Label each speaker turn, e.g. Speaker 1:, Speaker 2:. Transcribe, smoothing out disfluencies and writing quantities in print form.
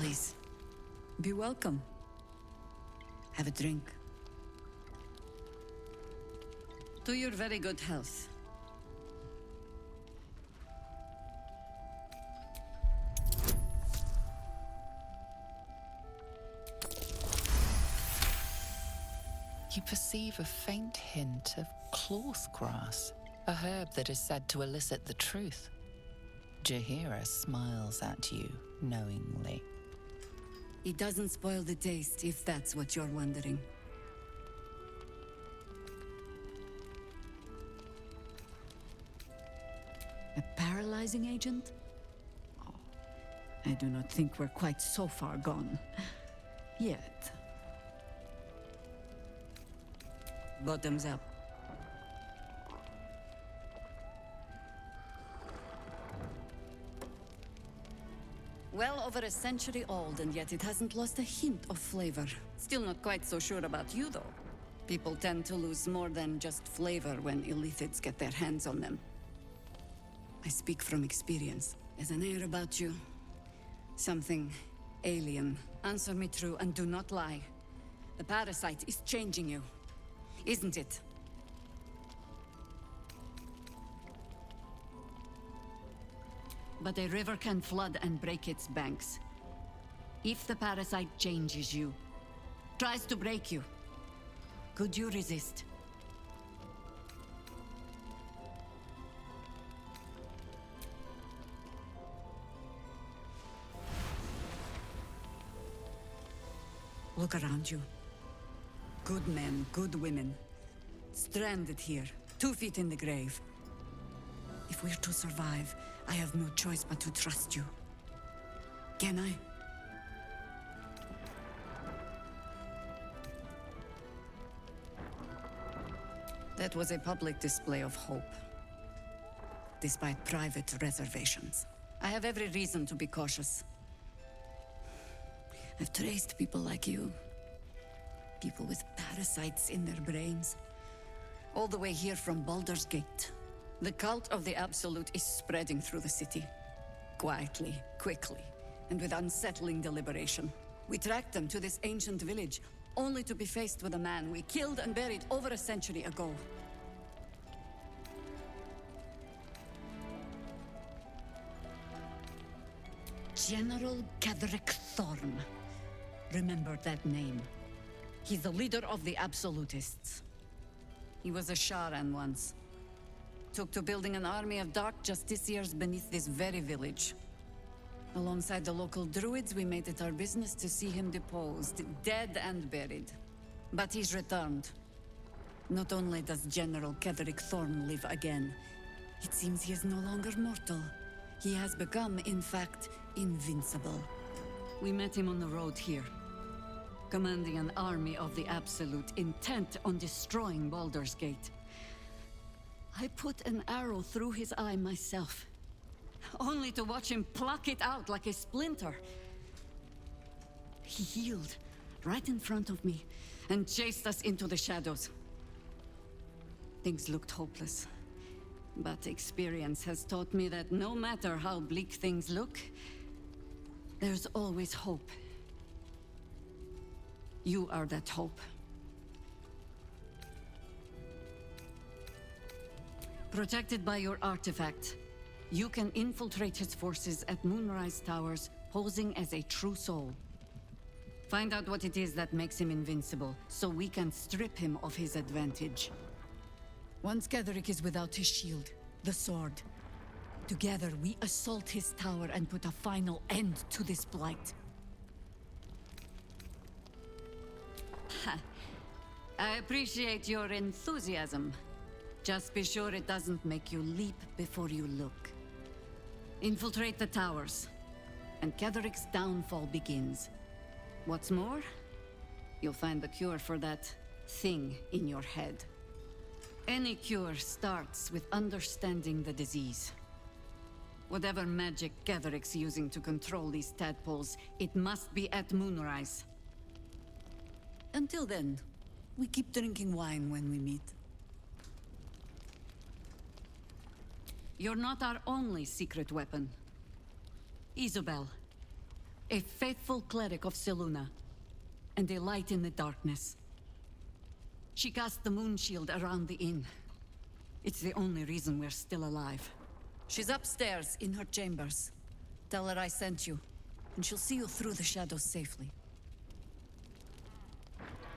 Speaker 1: Please, be welcome. Have a drink. To your very good health.
Speaker 2: You perceive a faint hint of cloth grass, a herb that is said to elicit the truth. Jahira smiles at you knowingly.
Speaker 1: It doesn't spoil the taste, if that's what you're wondering. A paralyzing agent? Oh, I do not think we're quite so far gone. Yet. Bottoms up. Well over a century old, and yet it hasn't lost a hint of flavor. Still not quite so sure about you, though. People tend to lose more than just flavor when illithids get their hands on them. I speak from experience. There's an air about you. Something alien. Answer me true and do not lie. The parasite is changing you, isn't it? But a river can flood and break its banks. If the parasite changes you, tries to break you, could you resist? Look around you. Good men, good women. Stranded here, 2 feet in the grave. If we're to survive, I have no choice but to trust you. Can I? That was a public display of hope, despite private reservations. I have every reason to be cautious. I've traced people like you. People with parasites in their brains. All the way here from Baldur's Gate. The cult of the Absolute is spreading through the city. Quietly, quickly, and with unsettling deliberation. We tracked them to this ancient village, only to be faced with a man we killed and buried over a century ago. General Ketherick Thorm. Remember that name. He's the leader of the Absolutists. He was a Sharan once. Took to building an army of dark justiciars beneath this very village. Alongside the local druids, we made it our business to see him deposed, dead and buried. But he's returned. Not only does General Ketherick Thorm live again, it seems he is no longer mortal. He has become, in fact, invincible. We met him on the road here, commanding an army of the Absolute, intent on destroying Baldur's Gate. I put an arrow through his eye myself, only to watch him pluck it out like a splinter. He healed right in front of me and chased us into the shadows. Things looked hopeless, but experience has taught me that no matter how bleak things look, there's always hope. You are that hope. Protected by your artifact, you can infiltrate his forces at Moonrise Towers, posing as a true soul. Find out what it is that makes him invincible, so we can strip him of his advantage. Once Ketherick is without his shield, the sword, together we assault his tower and put a final end to this blight. I appreciate your enthusiasm. Just be sure it doesn't make you leap before you look. Infiltrate the towers, and Ketherick's downfall begins. What's more, you'll find the cure for that thing in your head. Any cure starts with understanding the disease. Whatever magic Ketherick's using to control these tadpoles, it must be at Moonrise. Until then, we keep drinking wine when we meet. You're not our only secret weapon. Isobel, A faithful cleric of Seluna, and a light in the darkness. She cast the moon shield around the inn. It's the only reason we're still alive. She's upstairs in her chambers. Tell her I sent you, and she'll see you through the shadows safely.